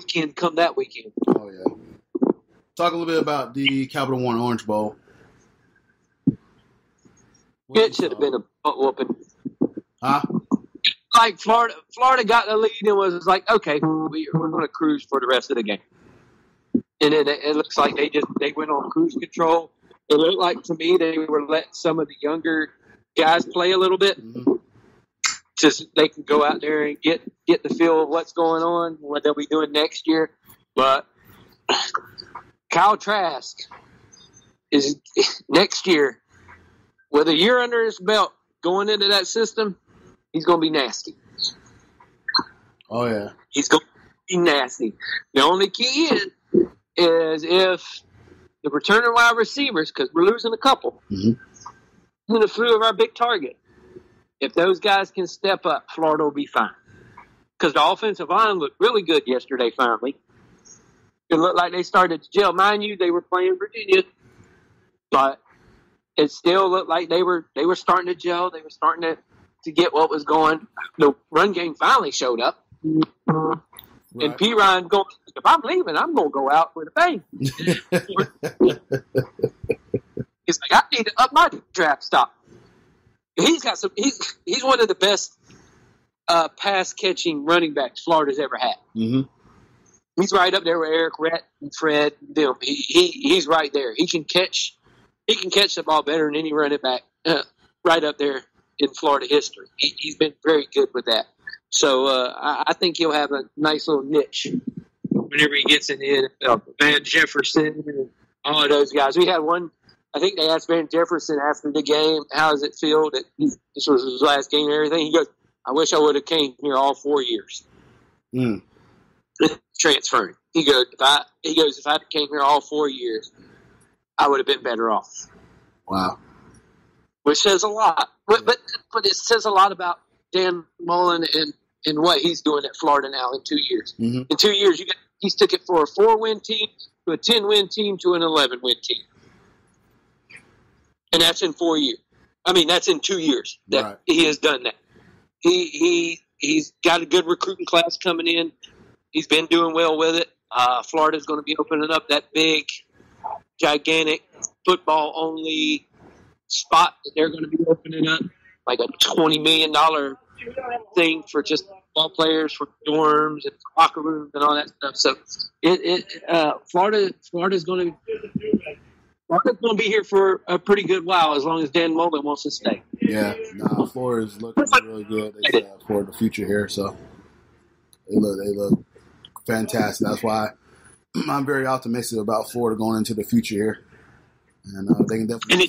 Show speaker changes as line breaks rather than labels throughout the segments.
weekend come that weekend.
Oh, yeah. Talk a little bit about the Capital One Orange Bowl.
It should have been a butt whooping.
Huh?
Like Florida got the lead and was like, okay, we're going to cruise for the rest of the game. And then it looks like they went on cruise control. It looked like to me they were letting some of the younger guys play a little bit.
Mm-hmm.
Just they can go out there and get the feel of what's going on, what they'll be doing next year. But Kyle Trask is next year with a year under his belt going into that system. He's going to be nasty.
Oh yeah,
he's going to be nasty. The only key is if the returning wide receivers, because we're losing a couple, and a few of our big target. If those guys can step up, Florida will be fine. Because the offensive line looked really good yesterday, finally. It looked like they started to gel. Mind you, they were playing Virginia. But it still looked like they were starting to gel. They were starting to get what was going. The run game finally showed up. Right. And P. Ryan going, if I'm leaving, I'm going to go out with a bang. He's like, I need to up my draft stock. He's got some. He's one of the best pass catching running backs Florida's ever had. Mm-hmm. He's right up there with Eric Rhett and Fred and them. He's right there. He can catch the ball better than any running back. Right up there in Florida history. He's been very good with that. So I think he'll have a nice little niche whenever he gets in the NFL. Van Jefferson and all of those guys. We had one. I think they asked Van Jefferson after the game, how does it feel that this was his last game and everything? He goes, I wish I would have came here all 4 years. Transferring. He goes, if I came here all 4 years, I would have been better off.
Wow.
Which says a lot. But it says a lot about Dan Mullen and what he's doing at Florida now in 2 years. Mm-hmm. In 2 years, he's took it for a 4-win team to a 10-win team to an 11-win team. And that's in 4 years. I mean, that's in 2 years that he has done that. He's got a good recruiting class coming in. He's been doing well with it. Florida's going to be opening up that big, gigantic football-only spot that they're going to be opening up, like a $20 million thing for just ball players, for dorms and for locker rooms and all that stuff. So Florida's going to be here for a pretty good while as long as Dan Mullen wants to stay.
Yeah, Florida's looking really good. They for the future here, so they look fantastic. That's why I'm very optimistic about Florida going into the future here, and they can definitely.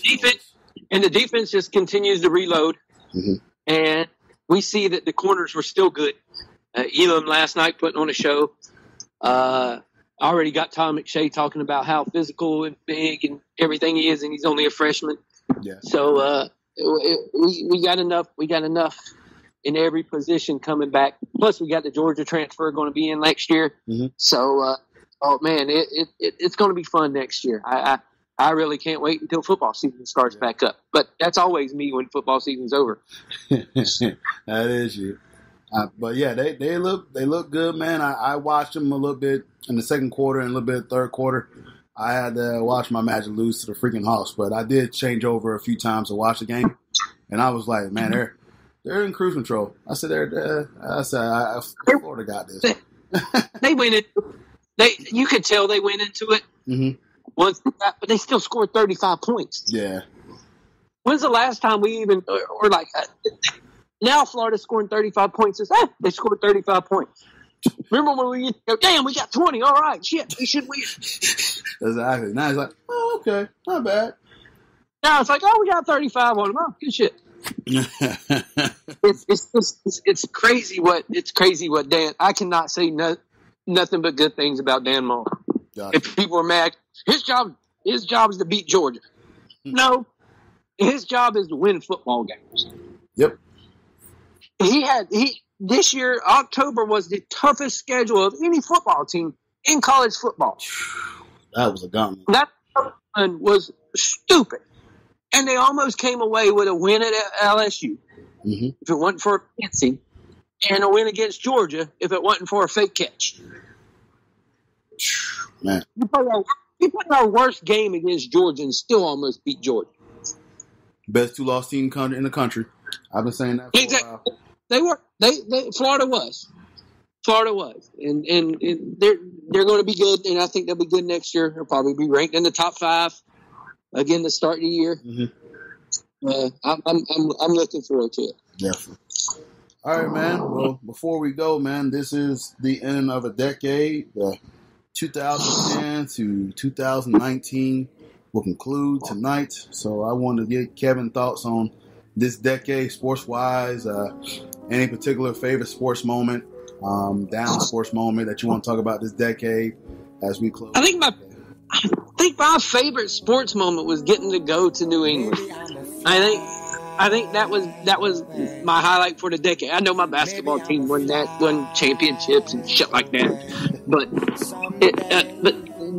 And the defense just continues to reload, and we see that the corners were still good. Elam last night putting on a show. I already got Tom McShay talking about how physical and big and everything he is, and he's only a freshman. Yeah. So we got enough. We got enough in every position coming back. Plus, we got the Georgia transfer going to be in next year. Mm-hmm. So, it's going to be fun next year. I really can't wait until football season starts back up. But that's always me when football season's over. That is you. But yeah, they look good, man. I watched them a little bit in the second quarter and a little bit third quarter. I had to watch my Magic lose to the freaking Hawks, but I did change over a few times to watch the game, and I was like, man, they're in cruise control. I said, Florida got this.
They went it. You could tell they went into it. Mm-hmm. But they still scored 35 points. Yeah. When's the last time we even or like? Now Florida's scoring 35 points. They scored 35 points. Remember when we go, damn, we got 20. All right, shit, we should win.
Exactly. Now it's like, oh, okay, not bad.
Now it's like, oh, we got 35 on them. Oh, good shit. It's crazy what Dan. I cannot say nothing but good things about Dan Mullen. If people are mad, his job is to beat Georgia. No, his job is to win football games. Yep. This year, October was the toughest schedule of any football team in college football.
That was a gauntlet.
That one was stupid. And they almost came away with a win at LSU if it wasn't for a fancy, and a win against Georgia if it wasn't for a fake catch.
Man,
we played our worst game against Georgia and still almost beat Georgia.
Best 2-loss team in the country. I've been saying that for a while.
They were. Florida was, and they're going to be good, and I think they'll be good next year. They'll probably be ranked in the top 5 again to start the year. Mm-hmm. I'm looking forward to it.
Definitely. All right, man. Well, before we go, man, this is the end of a decade. 2010 to 2019 will conclude tonight. So I want to get Kevin thoughts on this decade, sports-wise. Any particular favorite sports moment, down sports moment that you want to talk about this decade as we close?
I think my favorite sports moment was getting to go to New England. I think that was my highlight for the decade. I know my basketball team won championships and shit like that, but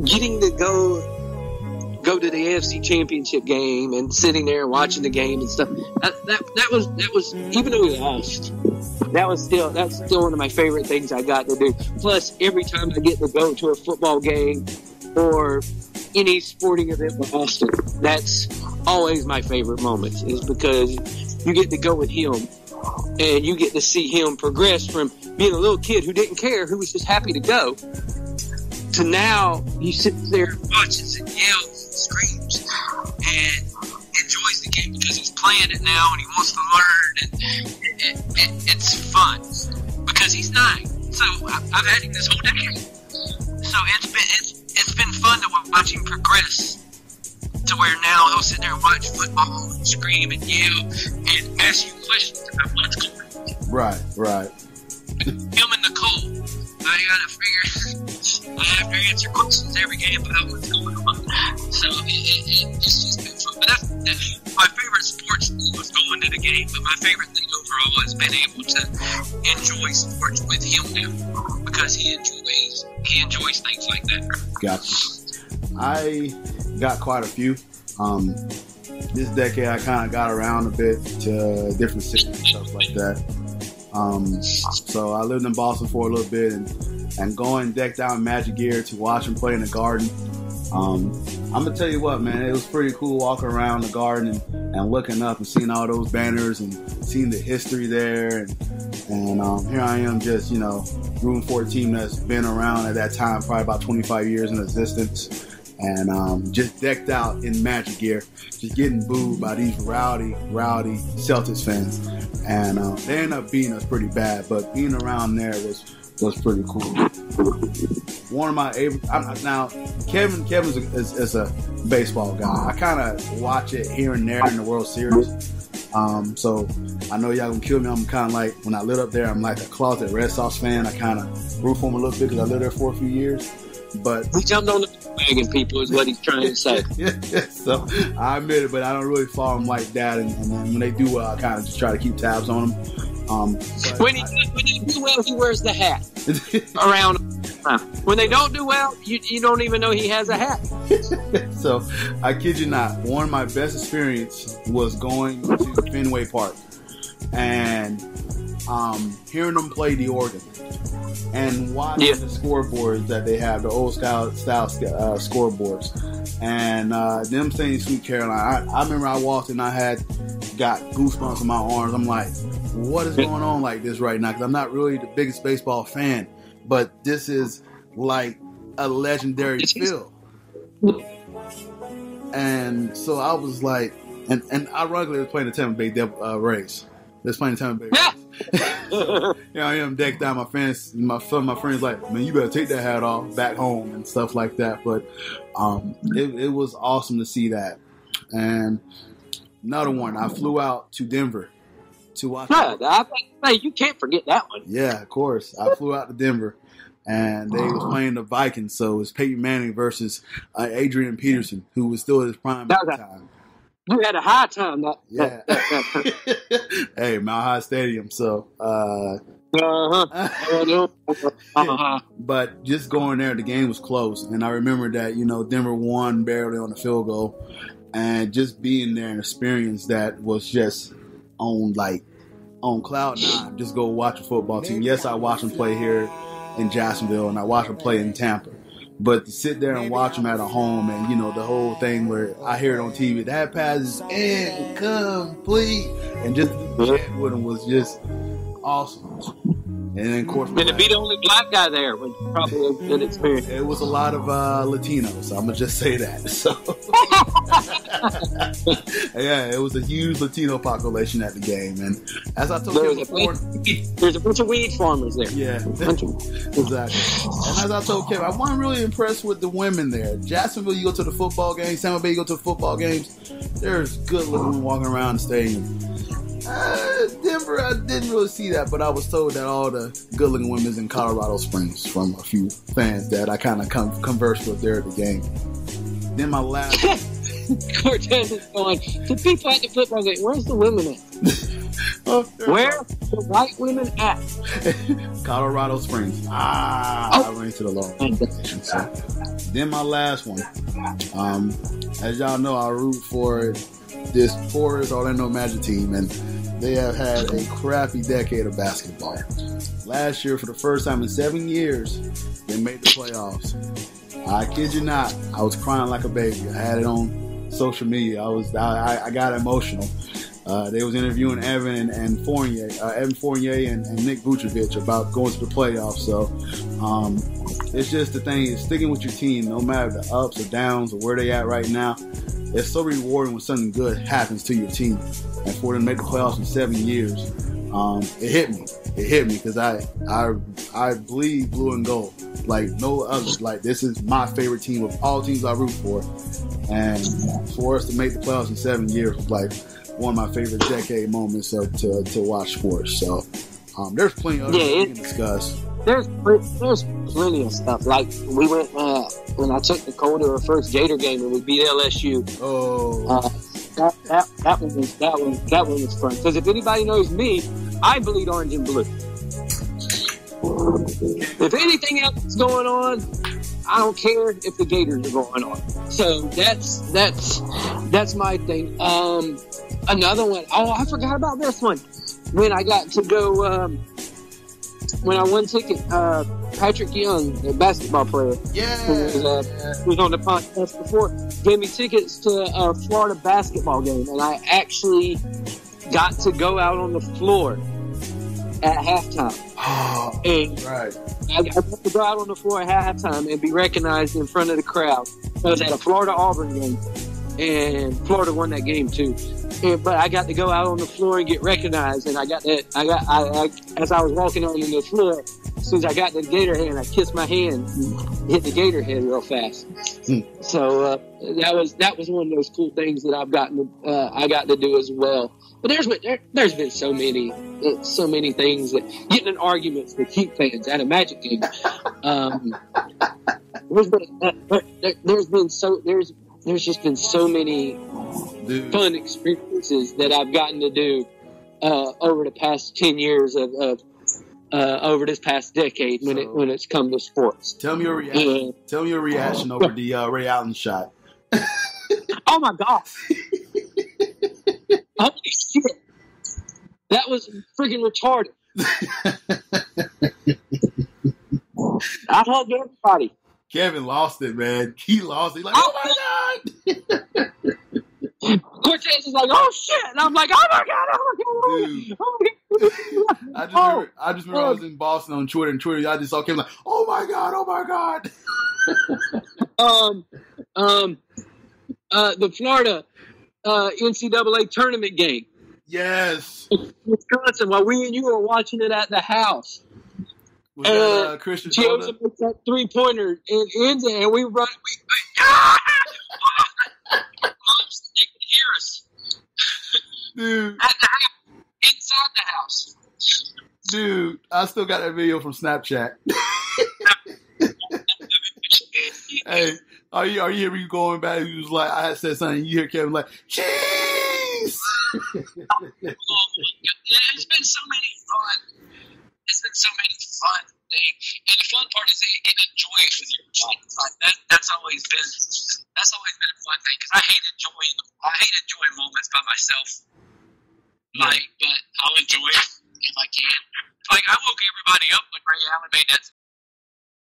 getting to go to the AFC Championship game and sitting there watching the game and stuff, that was even though we lost, that's still one of my favorite things I got to do. Plus, every time I get to go to a football game or any sporting event in Austin, that's always my favorite moments, is because you get to go with him and you get to see him progress from being a little kid who didn't care, who was just happy to go, to now he sits there and watches and yells and screams and enjoys the game because he's playing it now and he wants to learn, and it's fun because he's 9. So I've had him this whole decade. So it's been fun to watch him progress to where now he'll sit there and watch football and scream and yell and ask you questions about what's going on.
Right.
Him and Nicole, I have to answer questions every game about what's going on. So it's just been fun. But that's my favorite sports thing was going to the game, but my favorite thing overall has been able to enjoy sports with him now because he enjoys things like that.
Gotcha. I got quite a few. This decade, I kind of got around a bit to different cities and stuff like that. So I lived in Boston for a little bit, and going decked out in Magic gear to watch him play in the Garden. I'm gonna tell you what, man, it was pretty cool walking around the Garden and looking up and seeing all those banners and seeing the history there. And here I am, just rooting for a team that's been around at that time, probably about 25 years in existence. And just decked out in Magic gear, just getting booed by these rowdy Celtics fans. And they ended up beating us pretty bad, but being around there was pretty cool. One of my favorite. Now, Kevin's is a baseball guy. I kind of watch it here and there in the World Series. So I know y'all gonna kill me. I'm kind of like, when I lived up there, I'm like a closet Red Sox fan. I kind of root for him a little bit because I lived there for a few years. But
he jumped on the wagon, people, is what he's trying to say.
yeah, so I admit it, but I don't really follow him like that. And then when they do well, I kind of just try to keep tabs on them.
When they do well, he wears the hat around him. When they don't do well, you don't even know he has a hat.
So I kid you not, one of my best experience was going to Fenway Park and hearing them play the organ. And watching the scoreboards that they have, the old style scoreboards, and them saying Sweet Caroline. I remember I walked and I got goosebumps in my arms. I'm like, what is going on like this right now? Because I'm not really the biggest baseball fan, but this is like a legendary feel. And so I was like, and ironically, I was playing the Tampa Bay Rays. They was playing the Tampa Bay Rays. I am decked out. My friends like, man, you better take that hat off back home and stuff like that. But it was awesome to see that. And another one, I flew out to Denver to watch.
You can't forget that one.
Yeah, of course. I flew out to Denver, and they was playing the Vikings. So it was Peyton Manning versus Adrian Peterson, who was still at his prime at the time.
You had a high time.
Yeah. Hey, Mile High Stadium. So, but just going there, the game was close. And I remember that, Denver won barely on the field goal. And just being there and experience that was just on cloud 9. Just go watch a football team. Yes, I watched them play here in Jacksonville, and I watched them play in Tampa. But to sit there and watch them at a home, and the whole thing where I hear it on TV, that pass is incomplete, and just chat with them was just awesome. And then, of course,
and to be the only black guy there was probably a good experience.
It was a lot of Latinos. I'm gonna just say that. So, yeah, it was a huge Latino population at the game, and as I told you before,
there's a bunch of weed farmers there.
Yeah, exactly. And as I told Kevin, I wasn't really impressed with the women there. Jacksonville, you go to the football games. San Bay, you go to the football games. There's good looking women walking around the stadium. Denver, I didn't really see that, but I was told that all the good-looking women's in Colorado Springs from a few fans that I kind of conversed with there at the game. Then my last...
Cortez is going, the people at the football game, where's the women at? Where the white women at?
Colorado Springs. I ran to the Lord. So, then my last one. As y'all know, I root for this Forest Orlando Magic team, and they have had a crappy decade of basketball. Last year, for the first time in 7 years, they made the playoffs. I kid you not, I was crying like a baby. I had it on social media. I got emotional. They was interviewing Evan Fournier and Nick Vucevic about going to the playoffs. So it's just the thing is sticking with your team, no matter the ups or downs or where they at right now. It's so rewarding when something good happens to your team, and for them to make the playoffs in 7 years, it hit me. It hit me because I bleed blue and gold like no other. Like, this is my favorite team of all teams I root for, and for us to make the playoffs in 7 years was like one of my favorite decade moments to watch sports. So there's plenty of things we can discuss.
There's plenty of stuff. Like, we went when I took Nicole to her first Gator game and we beat LSU. That one was fun. Because if anybody knows me, I bleed orange and blue. If anything else is going on, I don't care if the Gators are going on. So that's my thing. Another one. Oh, I forgot about this one. When I got to go. When I won ticket, Patrick Young, the basketball player, who was on the podcast before, gave me tickets to a Florida basketball game, and I actually got to go out on the floor at halftime. And
right.
I got to go out on the floor at halftime and be recognized in front of the crowd. I was at a Florida-Auburn game, and Florida won that game too. But I got to go out on the floor and get recognized, and as I was walking on the floor, as soon as I got the Gator hand, I kissed my hand and hit the Gator head real fast. So that was one of those cool things that I got to do as well. But there's been so many things that getting in arguments with Heat fans at a Magic game. There's just been so many fun experiences that I've gotten to do over the past 10 years of over this past decade when it's come to sports.
Tell me your reaction. Tell me your reaction over the Ray Allen shot.
Oh my God! Holy shit! That was freaking retarded. I hugged everybody.
Kevin lost it, man. He lost it. He's like, oh my God!
Cortez is like, oh shit! And I'm like, oh my God!
I just remember I was in Boston on Twitter, and I just saw Kevin like, oh my God! Oh my God!
The Florida NCAA tournament game.
Yes.
Wisconsin, while we and you were watching it at the house.
Was that Christian
Chiosa makes that 3-pointer and ends it, and we run. Moms they could hear us.
Dude.
At the house, inside the house.
Dude, I still got that video from Snapchat. Hey, are you hear me going back? He was like, I had said something. You hear Kevin like, cheese.
It's been so many fun. It's been so many fun things, and the fun part is that you get to enjoy it with your kids. Like that's always been a fun thing because I hate enjoying moments by myself. Like, but I'll enjoy it if I can. Like, I woke everybody up when Ray Allen made that